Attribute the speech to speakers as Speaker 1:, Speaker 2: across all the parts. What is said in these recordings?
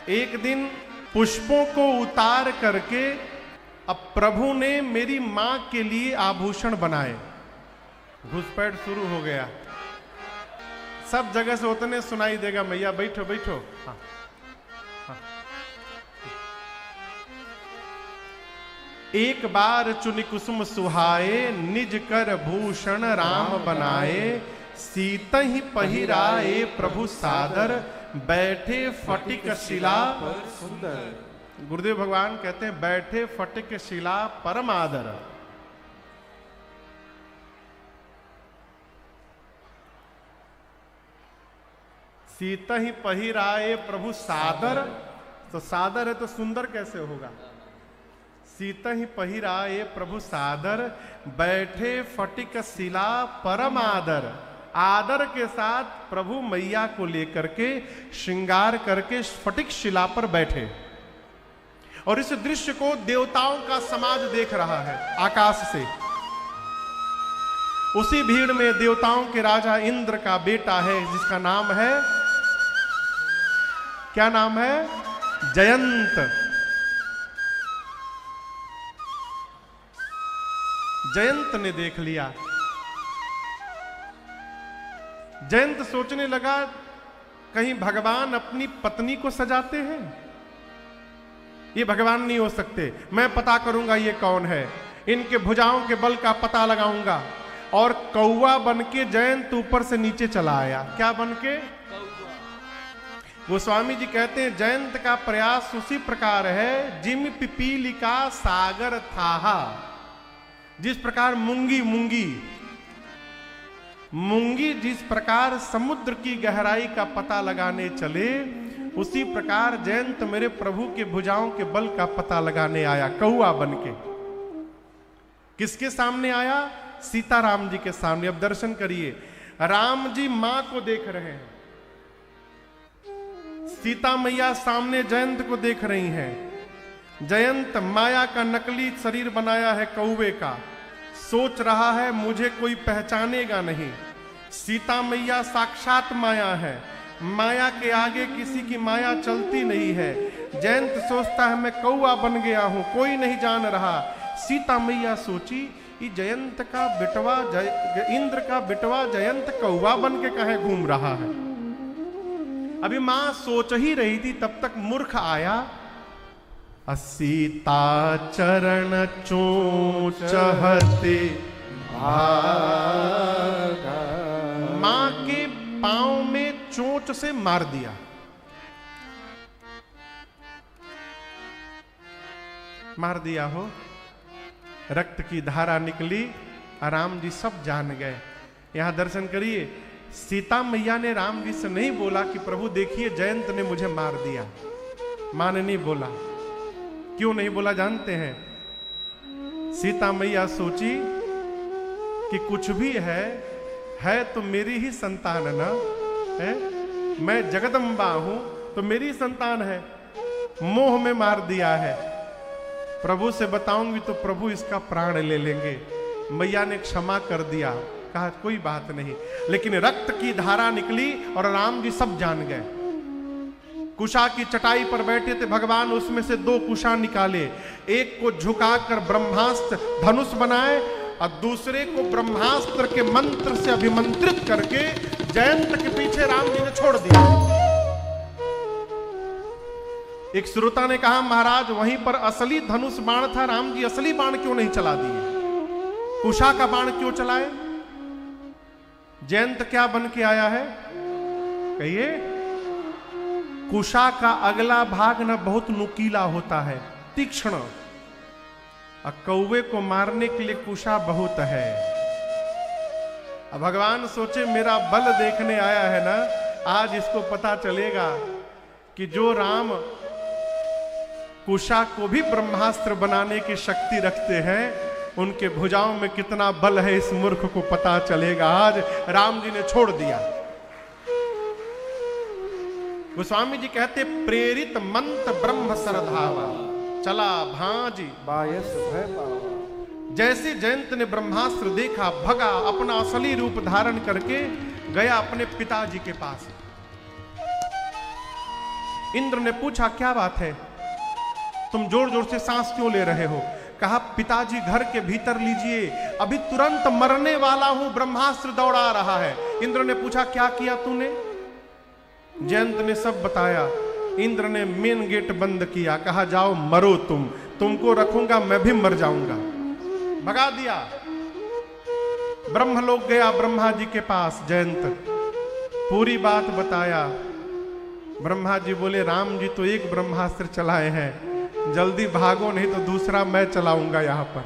Speaker 1: एक दिन पुष्पों को उतार करके अब प्रभु ने मेरी मां के लिए आभूषण बनाए। घुसपैठ शुरू हो गया। सब जगह से उतने सुनाई देगा, मैया बैठो बैठो। हाँ, हाँ। एक बार चुनि कुसुम सुहाए, निज कर भूषण राम बनाए। सीतहि पहिराए प्रभु सादर, बैठे फटिक शिला पर सुंदर। गुरुदेव भगवान कहते हैं बैठे फटिक शिला परम आदर। सीतहि पहिराए प्रभु सादर, तो सादर है तो सुंदर कैसे होगा। सीतहि पहिराए प्रभु सादर, बैठे फटिक शिला परम आदर। आदर के साथ प्रभु मैया को लेकर के श्रृंगार करके फटिक शिला पर बैठे। और इस दृश्य को देवताओं का समाज देख रहा है आकाश से। उसी भीड़ में देवताओं के राजा इंद्र का बेटा है, जिसका नाम है, क्या नाम है, जयंत। जयंत ने देख लिया। जयंत सोचने लगा कहीं भगवान अपनी पत्नी को सजाते हैं। ये भगवान नहीं हो सकते, मैं पता करूंगा ये कौन है, इनके भुजाओं के बल का पता लगाऊंगा। और कौवा बनके जयंत ऊपर से नीचे चला आया। क्या बनके? गोस्वामी जी कहते हैं जयंत का प्रयास उसी प्रकार है जिम पिपीलिका सागर थाहा। जिस प्रकार मूंगी जिस प्रकार समुद्र की गहराई का पता लगाने चले, उसी प्रकार जयंत मेरे प्रभु के भुजाओं के बल का पता लगाने आया कौआ बनके। किसके सामने आया? सीताराम जी के सामने। अब दर्शन करिए, राम जी मां को देख रहे हैं, सीता मैया सामने जयंत को देख रही हैं। जयंत माया का नकली शरीर बनाया है कौवे का, सोच रहा है मुझे कोई पहचानेगा नहीं। सीता मैया साक्षात माया है, माया के आगे किसी की माया चलती नहीं है। जयंत सोचता है मैं कौआ बन गया हूं, कोई नहीं जान रहा। सीता मैया सोची ये जयंत का बिटवा इंद्र का बिटवा जयंत कौआ बन के कहीं घूम रहा है। अभी मां सोच ही रही थी, तब तक मूर्ख आया। सीता चरण चोचहते भागा, मां के पांव में चोंच से मार दिया। मार दिया हो, रक्त की धारा निकली। राम जी सब जान गए। यहां दर्शन करिए, सीता मैया ने राम जी से नहीं बोला कि प्रभु देखिए जयंत ने मुझे मार दिया। मां ने नहीं बोला। क्यों नहीं बोला जानते हैं? सीता मैया सोची कि कुछ भी है तो मेरी ही संतान ना है, मैं जगदम्बा हूं तो मेरी संतान है। मोह में मार दिया है, प्रभु से बताऊंगी तो प्रभु इसका प्राण ले लेंगे। मैया ने क्षमा कर दिया, कहा कोई बात नहीं। लेकिन रक्त की धारा निकली और राम जी सब जान गए। कुशा की चटाई पर बैठे थे भगवान, उसमें से 2 कुशा निकाले। एक को झुकाकर ब्रह्मास्त्र धनुष बनाए और दूसरे को ब्रह्मास्त्र के मंत्र से अभिमंत्रित करके जयंत के पीछे राम जी ने छोड़ दिया। एक श्रोता ने कहा महाराज वहीं पर असली धनुष बाण था, राम जी असली बाण क्यों नहीं चला दिए, कुशा का बाण क्यों चलाए? जयंत क्या बन के आया है कहिए? कुशा का अगला भाग ना बहुत नुकीला होता है, तीक्ष्ण। और कौवे को मारने के लिए कुशा बहुत है। अब भगवान सोचे मेरा बल देखने आया है ना, आज इसको पता चलेगा कि जो राम कुशा को भी ब्रह्मास्त्र बनाने की शक्ति रखते हैं, उनके भुजाओं में कितना बल है इस मूर्ख को पता चलेगा। आज राम जी ने छोड़ दिया। गोस्वामी जी कहते प्रेरित मंत्र ब्रह्म सरधावा, चला भांजी बायस भय पावा। जैसे जयंत ने ब्रह्मास्त्र देखा, भगा, अपना असली रूप धारण करके गया अपने पिताजी के पास। इंद्र ने पूछा क्या बात है, तुम जोर जोर से सांस क्यों ले रहे हो? कहा पिताजी घर के भीतर लीजिए, अभी तुरंत मरने वाला हूं, ब्रह्मास्त्र दौड़ा रहा है। इंद्र ने पूछा क्या किया तूने? जयंत ने सब बताया। इंद्र ने मेन गेट बंद किया, कहा जाओ मरो तुमको रखूंगा, मैं भी मर जाऊंगा। भगा दिया। ब्रह्मलोक गया ब्रह्मा जी के पास जयंत, पूरी बात बताया। ब्रह्मा जी बोले राम जी तो एक ब्रह्मास्त्र चलाए हैं, जल्दी भागो नहीं तो दूसरा मैं चलाऊंगा यहां पर।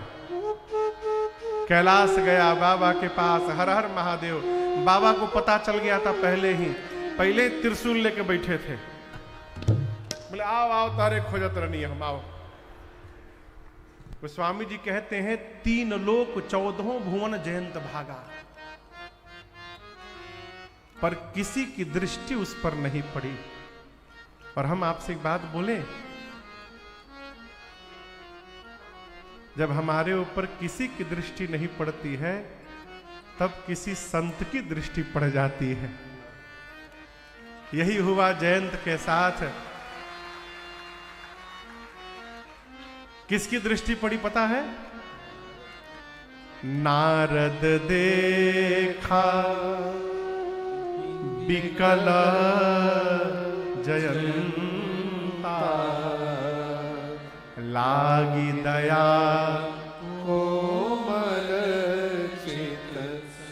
Speaker 1: कैलाश गया बाबा के पास, हर हर महादेव। बाबा को पता चल गया था पहले त्रिशूल लेके बैठे थे। बोले आओ आओ तारे खोजत रहनी हम आओ। गोस्वामी जी कहते हैं 3 लोक 14 भुवन जयंत भागा, पर किसी की दृष्टि उस पर नहीं पड़ी। और हम आपसे एक बात बोले, जब हमारे ऊपर किसी की दृष्टि नहीं पड़ती है तब किसी संत की दृष्टि पड़ जाती है। यही हुआ जयंत के साथ। किसकी दृष्टि पड़ी पता है? नारद देखा विकल जयंता, लागी दया कोमल चित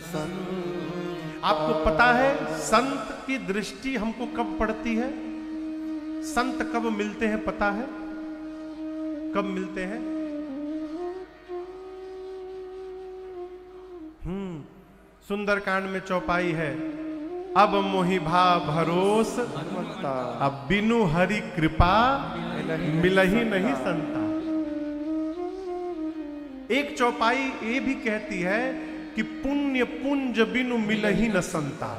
Speaker 1: संत। आपको पता है संत की दृष्टि हमको कब पड़ती है? संत कब मिलते हैं पता है? कब मिलते हैं? सुंदरकांड में चौपाई है, अब मोहि भा भरोस अब बिनु हरि कृपा मिलही नहीं संता। एक चौपाई ये भी कहती है कि पुण्य पुंज बिनु मिलही न संता।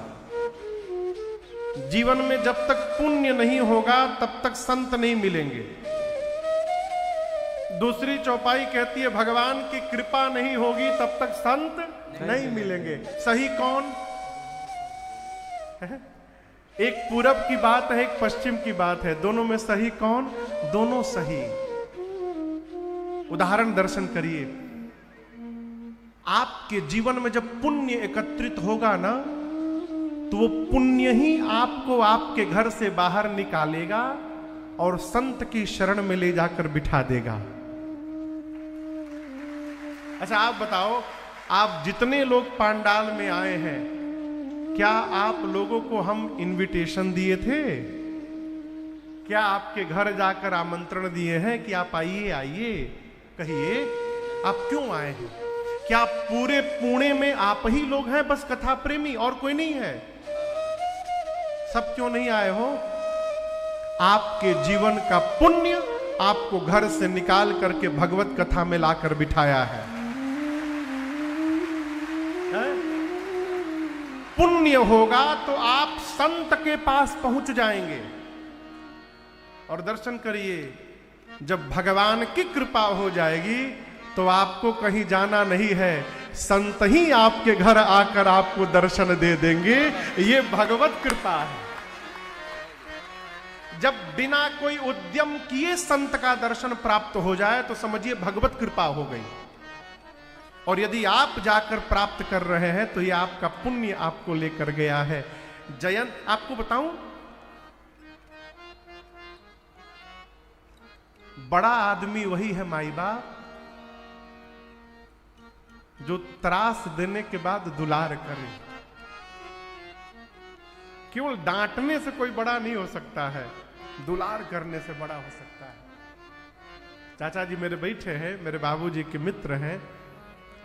Speaker 1: जीवन में जब तक पुण्य नहीं होगा तब तक संत नहीं मिलेंगे। दूसरी चौपाई कहती है भगवान की कृपा नहीं होगी तब तक संत नहीं मिलेंगे। सही कौन है? एक पूरब की बात है, एक पश्चिम की बात है, दोनों में सही कौन? दोनों सही। उदाहरण दर्शन करिए, आपके जीवन में जब पुण्य एकत्रित होगा ना तो वो पुण्य ही आपको आपके घर से बाहर निकालेगा और संत की शरण में ले जाकर बिठा देगा। अच्छा आप बताओ, आप जितने लोग पांडाल में आए हैं, क्या आप लोगों को हम इनविटेशन दिए थे? क्या आपके घर जाकर आमंत्रण दिए हैं कि आप आइए आइए? कहिए आप क्यों आए हैं? क्या पूरे पुणे में आप ही लोग हैं बस कथा प्रेमी, और कोई नहीं है? सब क्यों नहीं आए हो? आपके जीवन का पुण्य आपको घर से निकाल करके भगवत कथा में लाकर बिठाया है। पुण्य होगा तो आप संत के पास पहुंच जाएंगे। और दर्शन करिए, जब भगवान की कृपा हो जाएगी तो आपको कहीं जाना नहीं है, संत ही आपके घर आकर आपको दर्शन दे देंगे। ये भगवत कृपा है। जब बिना कोई उद्यम किए संत का दर्शन प्राप्त हो जाए तो समझिए भगवत कृपा हो गई। और यदि आप जाकर प्राप्त कर रहे हैं तो ये आपका पुण्य आपको लेकर गया है। जयंत, आपको बताऊं, बड़ा आदमी वही है माई बाप जो त्रास देने के बाद दुलार करे। केवल डांटने से कोई बड़ा नहीं हो सकता है, दुलार करने से बड़ा हो सकता है। चाचा जी मेरे बैठे हैं, मेरे बाबूजी के मित्र हैं।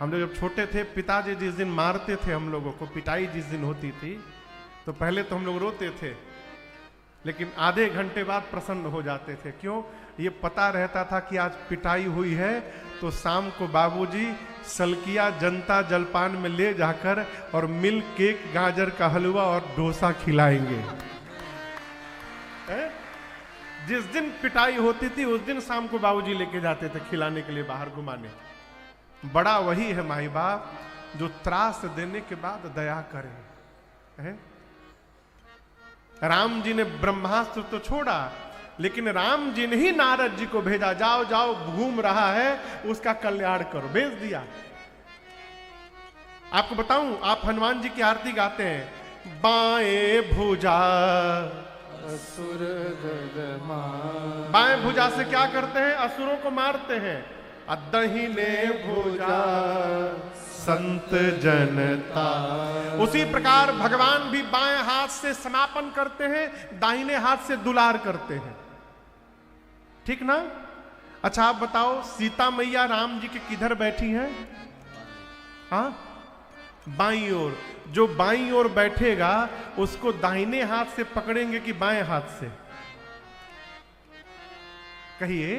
Speaker 1: हम लोग जब छोटे थे, पिताजी जिस दिन मारते थे हम लोगों को, पिटाई जिस दिन होती थी, तो पहले तो हम लोग रोते थे, लेकिन आधे घंटे बाद प्रसन्न हो जाते थे। क्यों? ये पता रहता था कि आज पिटाई हुई है तो शाम को बाबूजी सलकिया जनता जलपान में ले जाकर और मिल्क केक, गाजर का हलवा और डोसा खिलाएंगे। जिस दिन पिटाई होती थी उस दिन शाम को बाबूजी लेके जाते थे खिलाने के लिए, बाहर घुमाने। बड़ा वही है माई बाप जो त्रास देने के बाद दया करे है। राम जी ने ब्रह्मास्त्र तो छोड़ा, लेकिन राम जी ने ही नारद जी को भेजा, जाओ जाओ घूम रहा है उसका कल्याण करो, भेज दिया। आपको बताऊं, आप हनुमान जी की आरती गाते हैं, बाएं भुजा
Speaker 2: असुर गगमान।
Speaker 1: बाएं भुजा से क्या करते हैं? असुरों को मारते हैं। दाहिने भुजा संत जनता। उसी प्रकार भगवान भी बाएं हाथ से समापन करते हैं, दाहिने हाथ से दुलार करते हैं। ठीक ना? अच्छा आप बताओ, सीता मैया राम जी के किधर बैठी हैं? हाँ, बाईं ओर। जो बाईं ओर बैठेगा उसको दाहिने हाथ से पकड़ेंगे कि बाएं हाथ से? कहिए,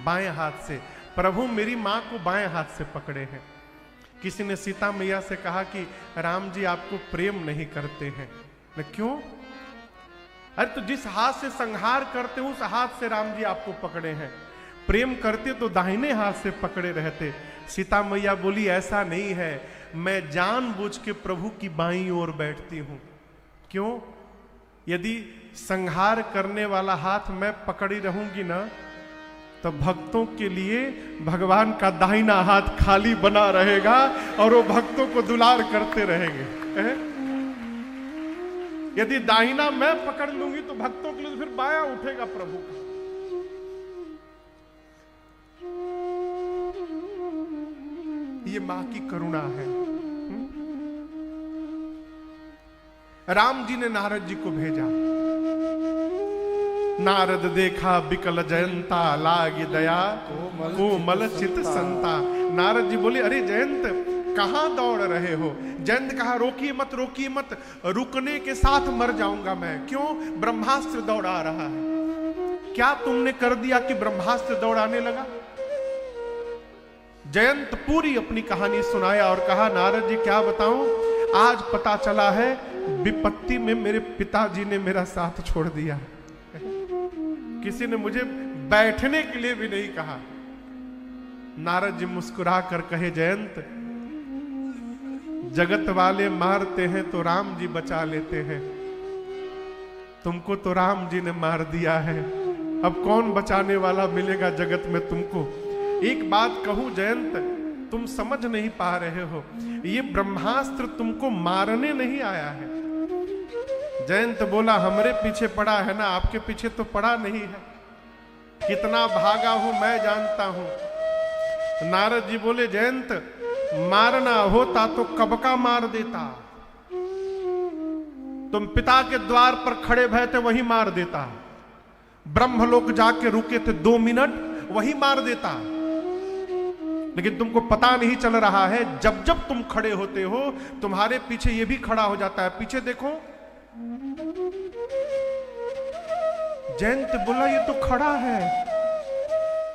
Speaker 1: बाएं हाथ से। प्रभु मेरी मां को बाएं हाथ से पकड़े हैं। किसी ने सीता मैया से कहा कि राम जी आपको प्रेम नहीं करते हैं। मैं क्यों? अरे तो जिस हाथ से संहार करते उस हाथ से राम जी आपको पकड़े हैं, प्रेम करते तो दाहिने हाथ से पकड़े रहते। सीता मैया बोली ऐसा नहीं है, मैं जानबूझ के प्रभु की बाईं ओर बैठती हूं। क्यों? यदि संहार करने वाला हाथ मैं पकड़ी रहूंगी ना, तो भक्तों के लिए भगवान का दाहिना हाथ खाली बना रहेगा और वो भक्तों को दुलार करते रहेंगे। यदि दाहिना मैं पकड़ लूंगी तो भक्तों के लिए फिर बायां उठेगा प्रभु का। ये मां की करुणा है। राम जी ने नारद जी को भेजा। नारद देखा बिकल जयंता, लागी दया कोमल चित संता। नारद जी बोले अरे जयंत कहां दौड़ रहे हो? जयंत कहा रोकिए मत, रोकिए मत, रुकने के साथ मर जाऊंगा मैं। क्यों? ब्रह्मास्त्र दौड़ा रहा है। क्या तुमने कर दिया कि ब्रह्मास्त्र दौड़ाने लगा? जयंत पूरी अपनी कहानी सुनाया और कहा नारद जी क्या बताऊं, आज पता चला है विपत्ति में मेरे पिताजी ने मेरा साथ छोड़ दिया। किसी ने मुझे बैठने के लिए भी नहीं कहा। नारद जी मुस्कुरा कर कहे जयंत, जगत वाले मारते हैं तो राम जी बचा लेते हैं, तुमको तो राम जी ने मार दिया है, अब कौन बचाने वाला मिलेगा जगत में तुमको? एक बात कहूं जयंत, तुम समझ नहीं पा रहे हो, ये ब्रह्मास्त्र तुमको मारने नहीं आया है। जयंत बोला हमरे पीछे पड़ा है ना, आपके पीछे तो पड़ा नहीं है। कितना भागा हूं मैं जानता हूं। नारद जी बोले जयंत मारना होता तो कब का मार देता, तुम पिता के द्वार पर खड़े भय थे वही मार देता, ब्रह्मलोक जाके रुके थे 2 मिनट वही मार देता। लेकिन तुमको पता नहीं चल रहा है, जब जब तुम खड़े होते हो तुम्हारे पीछे ये भी खड़ा हो जाता है। पीछे देखो। जयंत बोला ये तो खड़ा है,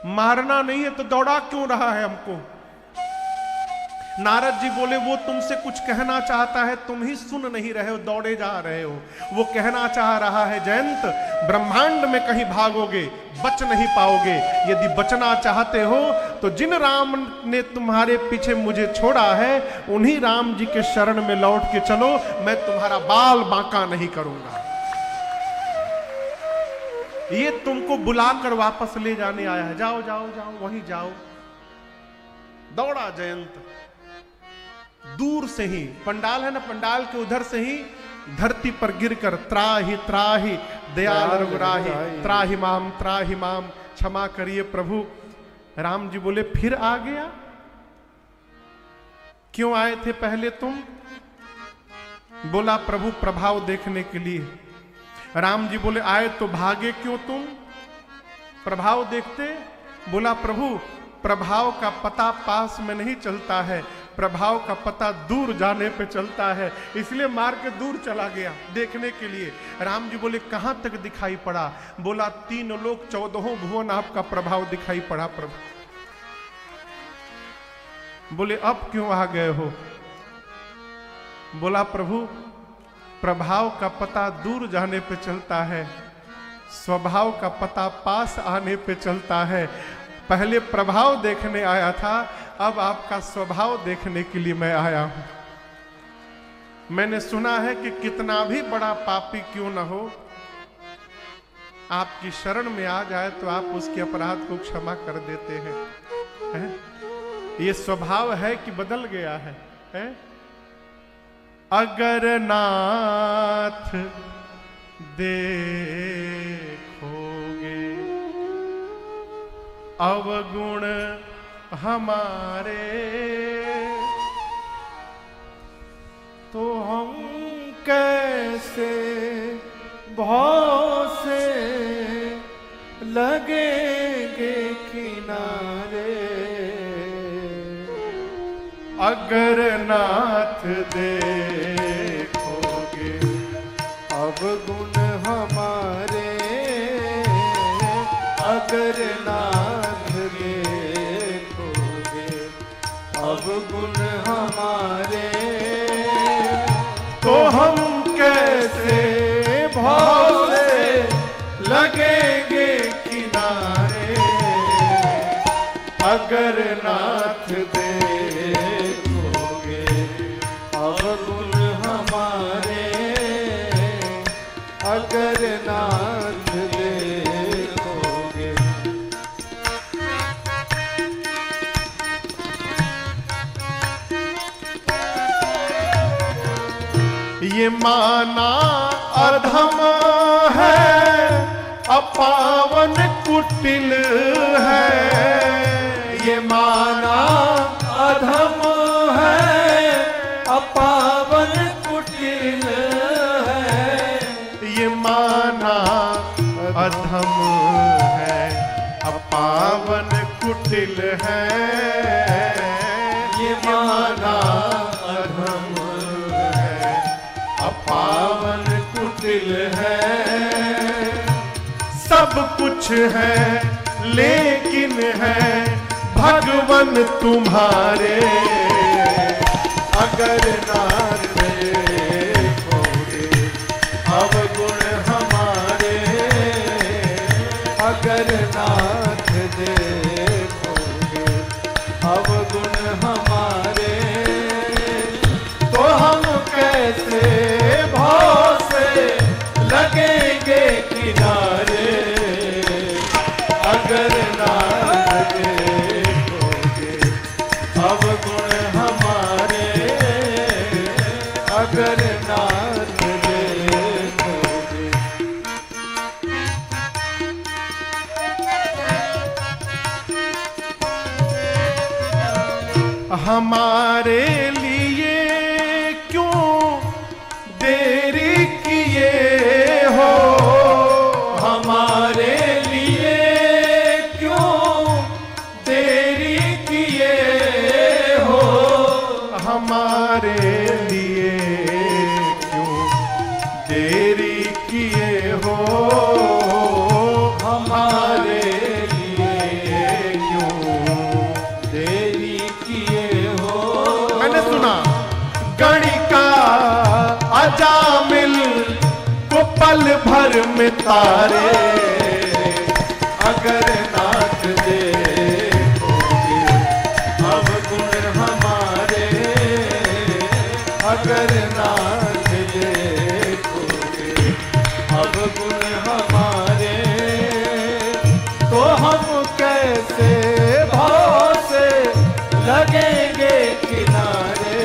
Speaker 1: मारना नहीं है तो दौड़ा क्यों रहा है हमको? नारद जी बोले वो तुमसे कुछ कहना चाहता है, तुम ही सुन नहीं रहे हो, दौड़े जा रहे हो। वो कहना चाह रहा है जयंत ब्रह्मांड में कहीं भागोगे बच नहीं पाओगे, यदि बचना चाहते हो तो जिन राम ने तुम्हारे पीछे मुझे छोड़ा है उन्हीं राम जी के शरण में लौट के चलो, मैं तुम्हारा बाल बांका नहीं करूंगा। ये तुमको बुलाकर वापस ले जाने आया है, जाओ जाओ जाओ वहीं जाओ। दौड़ा जयंत, दूर से ही पंडाल है ना, पंडाल के उधर से ही धरती पर गिरकर त्राहि त्राहि दयाल रघुराहि त्राहि माम क्षमा करिए प्रभु। राम जी बोले फिर आ गया? क्यों आए थे पहले तुम? बोला प्रभु प्रभाव देखने के लिए। राम जी बोले आए तो भागे क्यों तुम, प्रभाव देखते? बोला प्रभु प्रभाव का पता पास में नहीं चलता है, प्रभाव का पता दूर जाने पे चलता है, इसलिए मार के दूर चला गया देखने के लिए। राम जी बोले कहां तक दिखाई पड़ा? बोला 3 लोक 14 भुवन आपका प्रभाव दिखाई पड़ा प्रभु। बोले अब क्यों आ गए हो? बोला प्रभु प्रभाव का पता दूर जाने पे चलता है, स्वभाव का पता पास आने पे चलता है। पहले प्रभाव देखने आया था, अब आपका स्वभाव देखने के लिए मैं आया हूं। मैंने सुना है कि कितना भी बड़ा पापी क्यों न हो, आपकी शरण में आ जाए तो आप उसके अपराध को क्षमा कर देते हैं? ये स्वभाव है कि बदल गया है? अगर नाथ देखोगे अवगुण हमारे,
Speaker 2: तो हम कैसे भाव से लगेंगे किनारे।
Speaker 1: अगर नाथ देखोगे
Speaker 2: अवगुण हमारे, अगर नाथ देखोगे अवगुण हमारे,
Speaker 1: तो हम कैसे भाव से लगेंगे किनारे। अगर नाथ देखोगे
Speaker 2: अवगुण हमारे, अगर नाथ देखोगे।
Speaker 1: ये माना अधम है, अपावन कुटिल है।
Speaker 2: ये माना अधम है, अपावन कुटिल है।
Speaker 1: ये माना अधम है, अपावन कुटिल है।
Speaker 2: ये माना अधम है,
Speaker 1: अपावन कुटिल है। सब कुछ है लेकिन है भगवन तुम्हारे। अगर नाथ देखोगे अवगुण हमारे,
Speaker 2: अगर नाथ देखोगे अवगुण हमारे,
Speaker 1: तो हम कैसे भाव से लगेंगे किनारे। अगर नाथ देखोगे अवगुण हमारे,
Speaker 2: अगर नाथ देखोगे।
Speaker 1: हमारे लिए क्यों देरी किए हो।
Speaker 2: हमारे लिए क्यों देरी किए हो।
Speaker 1: हमारे लिए क्यों देरी किए हो।
Speaker 2: हमारे लिए
Speaker 1: क्यों
Speaker 2: देरी किए हो।
Speaker 1: मैंने सुना गणिका अजामिल को पल भर में तारे।
Speaker 2: अगर नाथ देखोगे अवगुण हमारे, अगर नाथ देखोगे अवगुण हमारे, तो हम कैसे भाव से लगेंगे किनारे।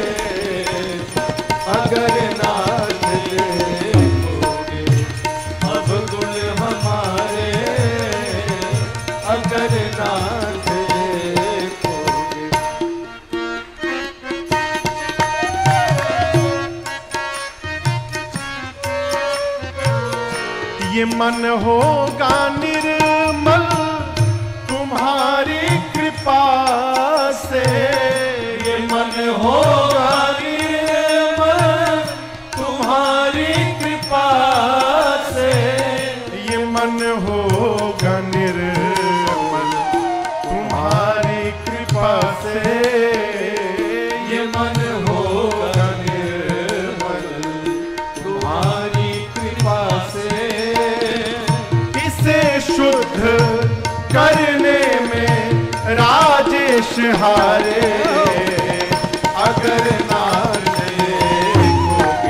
Speaker 2: अगर नाथ देखोगे अवगुण हमारे, अगर नाथ देखोगे।
Speaker 1: ये मन होगा निर्मल तुम्हारी कृपा से।
Speaker 2: ये मन होगा निर्मल तुम्हारी कृपा से।
Speaker 1: ये मन होगा निर्मल तुम्हारी कृपा से।
Speaker 2: ये मन होगा निर्मल तुम्हारी कृपा से।
Speaker 1: इसे शुद्ध करने में राजेश हारे। अगर नाथ देखोगे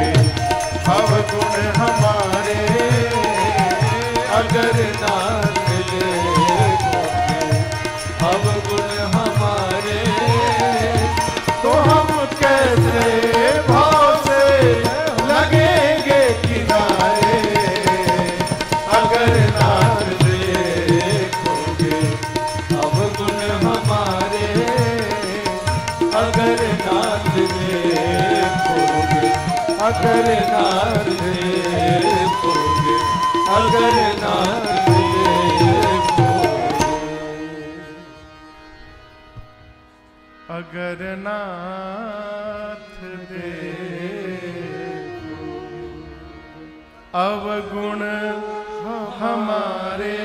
Speaker 2: अगर नाथ अगर नाथ
Speaker 1: अगर नाथ दे अवगुण हमारे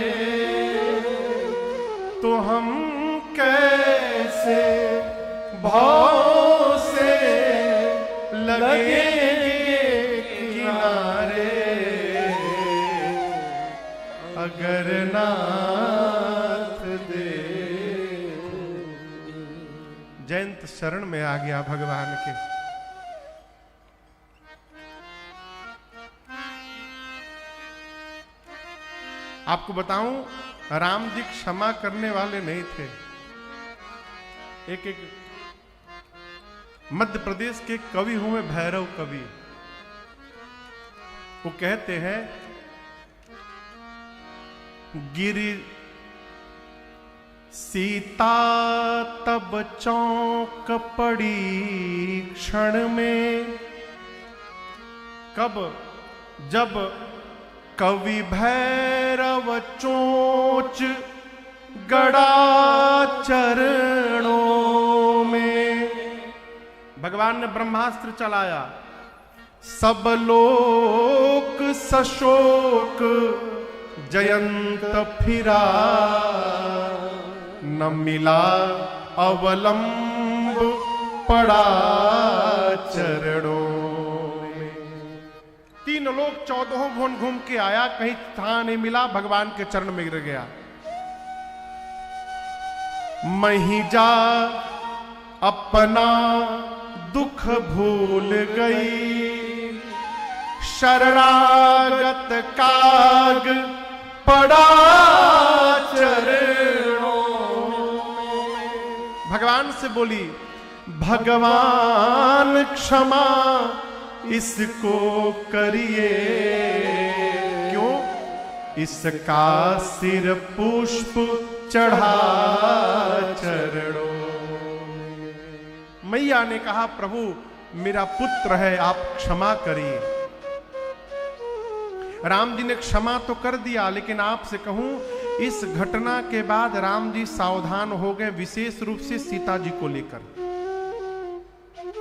Speaker 1: तो हम कैसे भाव से लगेंगे किनारे अगर नाथ दे। जयंत शरण में आ गया भगवान के। आपको बताऊं, राम जी क्षमा करने वाले नहीं थे। एक मध्य प्रदेश के कवि हुए भैरव कवि, वो कहते हैं गिरि सीता तब चौंक पड़ी क्षण में, कब जब कवि भैरव चोंच गड़ा चरणों में। भगवान ने ब्रह्मास्त्र चलाया, सब लोक सशोक जयंत फिरा, न मिला अवलंब पड़ा चरणों में। 3 लोक 14 भुवन घूम के आया, कहीं स्थान नहीं मिला, भगवान के चरण में गिर गया। मही जा अपना दुख भूल गई, शरणागत काग पड़ा चरणों में। भगवान से बोली, भगवान क्षमा इसको करिए, क्यों? इसका सिर पुष्प चढ़ा चरणों। मैया ने कहा, प्रभु मेरा पुत्र है, आप क्षमा करिए। राम जी ने क्षमा तो कर दिया, लेकिन आपसे कहूं, इस घटना के बाद राम जी सावधान हो गए, विशेष रूप से सीता जी को लेकर।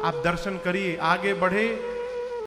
Speaker 1: आप दर्शन करिए, आगे बढ़े